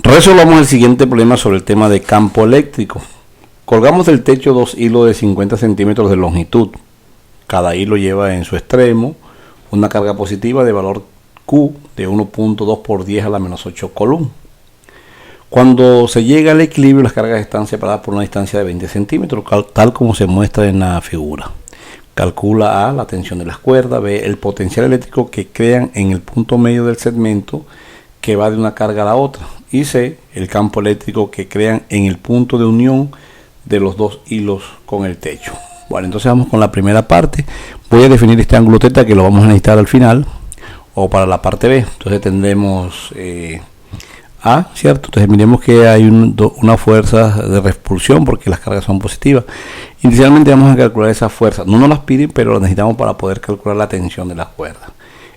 Resolvamos el siguiente problema sobre el tema de campo eléctrico. Colgamos del techo dos hilos de 50 centímetros de longitud. Cada hilo lleva en su extremo una carga positiva de valor Q de 1.2 por 10 a la menos 8 coulomb. Cuando se llega al equilibrio, las cargas están separadas por una distancia de 20 centímetros, tal como se muestra en la figura. Calcula A, la tensión de las cuerdas; B, el potencial eléctrico que crean en el punto medio del segmento que va de una carga a la otra; y C, el campo eléctrico que crean en el punto de unión de los dos hilos con el techo. Bueno, entonces vamos con la primera parte. Voy a definir este ángulo θ, que lo vamos a necesitar al final o para la parte B. Entonces tendremos A, ¿cierto? Entonces miremos que hay una fuerza de repulsión porque las cargas son positivas. Inicialmente vamos a calcular esa fuerza. No nos las piden, pero las necesitamos para poder calcular la tensión de las cuerdas.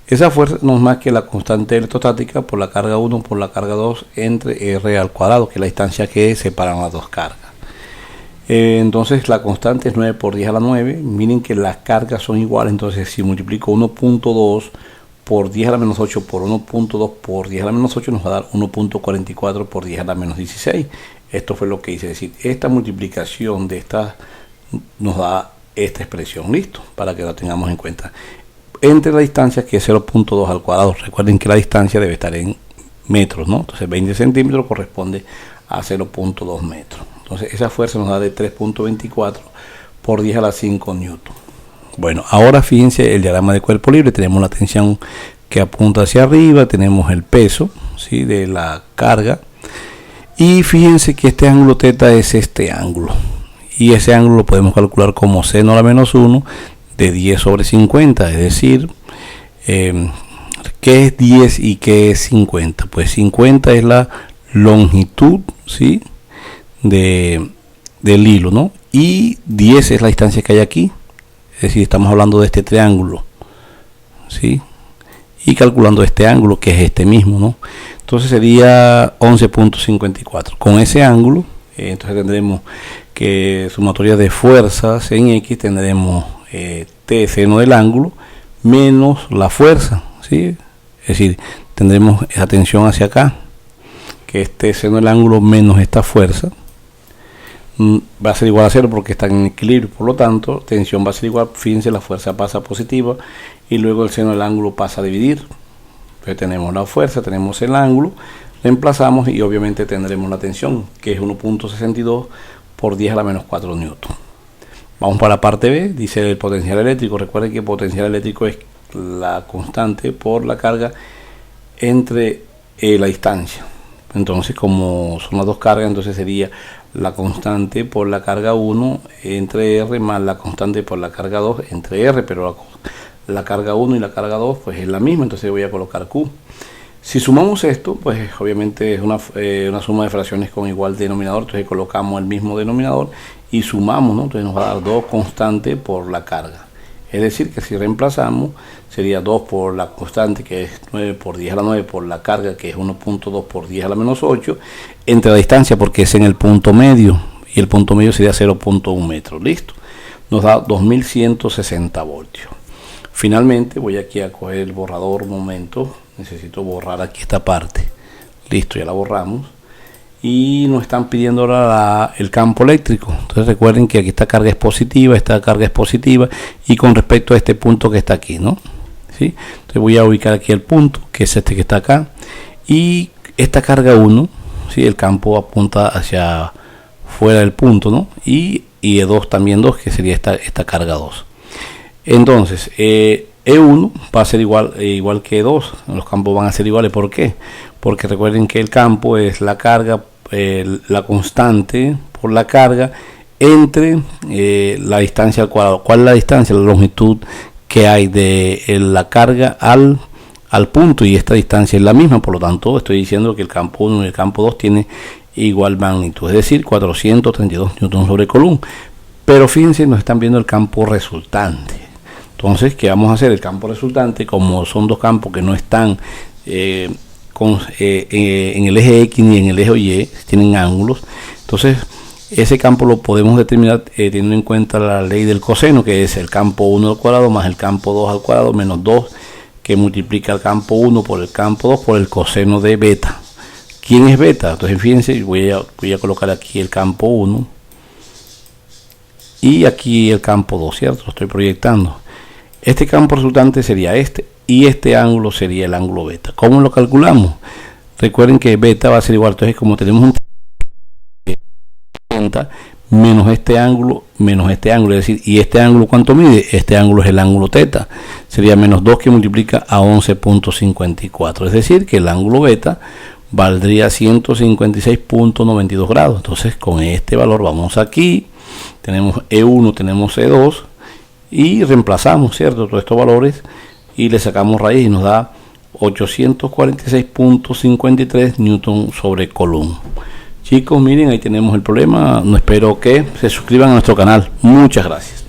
Esa fuerza no es más que la constante electrostática por la carga 1 por la carga 2 entre R al cuadrado, que es la distancia que separan las dos cargas. Entonces la constante es 9 por 10 a la 9. Miren que las cargas son iguales, entonces si multiplico 1.2 por 10 a la menos 8 por 1.2 por 10 a la menos 8 nos va a dar 1.44 por 10 a la menos 16. Esto fue lo que hice, es decir, esta multiplicación de estas nos da esta expresión. Listo, para que la tengamos en cuenta. Entre la distancia, que es 0.2 al cuadrado, recuerden que la distancia debe estar en metros, ¿no? Entonces 20 centímetros corresponde a 0.2 metros. Entonces esa fuerza nos da de 3.24 por 10 a la 5 newton. Bueno, ahora fíjense el diagrama de cuerpo libre. Tenemos la tensión que apunta hacia arriba, tenemos el peso, ¿sí?, de la carga, y fíjense que este ángulo θ es este ángulo, y ese ángulo lo podemos calcular como seno a la menos 1 de 10 sobre 50, es decir, ¿qué es 10 y qué es 50? Pues 50 es la longitud, ¿sí?, del hilo, ¿no? Y 10 es la distancia que hay aquí, es decir, estamos hablando de este triángulo, ¿sí?, y calculando este ángulo, que es este mismo, ¿no? Entonces sería 11.54. Con ese ángulo, entonces tendremos que sumatoria de fuerzas en X, tendremos T, seno del ángulo, menos la fuerza, ¿sí? Es decir, tendremos esa tensión hacia acá, que es T, seno del ángulo, menos esta fuerza. Va a ser igual a 0 porque están en equilibrio, por lo tanto, tensión va a ser igual. Fíjense, la fuerza pasa positiva y luego el seno del ángulo pasa a dividir. Entonces tenemos la fuerza, tenemos el ángulo, reemplazamos y obviamente tendremos la tensión, que es 1.62 por 10 a la menos 4 newton. Vamos para la parte B, dice el potencial eléctrico. Recuerden que el potencial eléctrico es la constante por la carga entre la distancia. Entonces, como son las dos cargas, entonces sería la constante por la carga 1 entre R más la constante por la carga 2 entre R, pero la carga 1 y la carga 2 pues es la misma, entonces voy a colocar Q. Si sumamos esto, pues obviamente es una suma de fracciones con igual denominador, entonces colocamos el mismo denominador y sumamos, ¿no? Entonces nos va a dar 2 constante por la carga. Es decir, que si reemplazamos, sería 2 por la constante, que es 9 por 10 a la 9, por la carga, que es 1.2 por 10 a la menos 8, entre la distancia, porque es en el punto medio, y el punto medio sería 0.1 metros. Listo. Nos da 2160 voltios. Finalmente, voy aquí a coger el borrador un momento. Necesito borrar aquí esta parte. Listo, ya la borramos. Y nos están pidiendo ahora el campo eléctrico. Entonces recuerden que aquí esta carga es positiva, esta carga es positiva, y con respecto a este punto que está aquí, ¿no? ¿Sí? Entonces voy a ubicar aquí el punto, que es este que está acá, y esta carga 1, ¿sí?, el campo apunta hacia fuera del punto, ¿no? Y E2 también 2, que sería esta carga 2. Entonces, E1 va a ser igual que E2, los campos van a ser iguales. ¿Por qué? Porque recuerden que el campo es la carga, la constante por la carga entre la distancia al cuadrado. ¿Cuál es la distancia? La longitud que hay de la carga al punto, y esta distancia es la misma, por lo tanto estoy diciendo que el campo 1 y el campo 2 tienen igual magnitud, es decir, 432 newton sobre coulomb. Pero fíjense, nos están viendo el campo resultante. Entonces, ¿qué vamos a hacer? El campo resultante, como son dos campos que no están en el eje X ni en el eje Y, tienen ángulos, entonces ese campo lo podemos determinar teniendo en cuenta la ley del coseno, que es el campo 1 al cuadrado más el campo 2 al cuadrado menos 2, que multiplica el campo 1 por el campo 2 por el coseno de beta, ¿Quién es beta? Entonces fíjense, voy a colocar aquí el campo 1 y aquí el campo 2, ¿cierto? Lo estoy proyectando. Este campo resultante sería este y este ángulo sería el ángulo beta. ¿Cómo lo calculamos? Recuerden que beta va a ser igual, entonces como tenemos un menos este ángulo, es decir, ¿y este ángulo cuánto mide? Este ángulo es el ángulo teta, sería menos 2 que multiplica a 11.54, es decir, que el ángulo beta valdría 156.92 grados. Entonces con este valor vamos aquí, tenemos E1, tenemos E2 y reemplazamos, ¿cierto?, todos estos valores y le sacamos raíz y nos da 846.53 newton sobre Coulomb. Chicos, miren, ahí tenemos el problema. No espero que se suscriban a nuestro canal. Muchas gracias.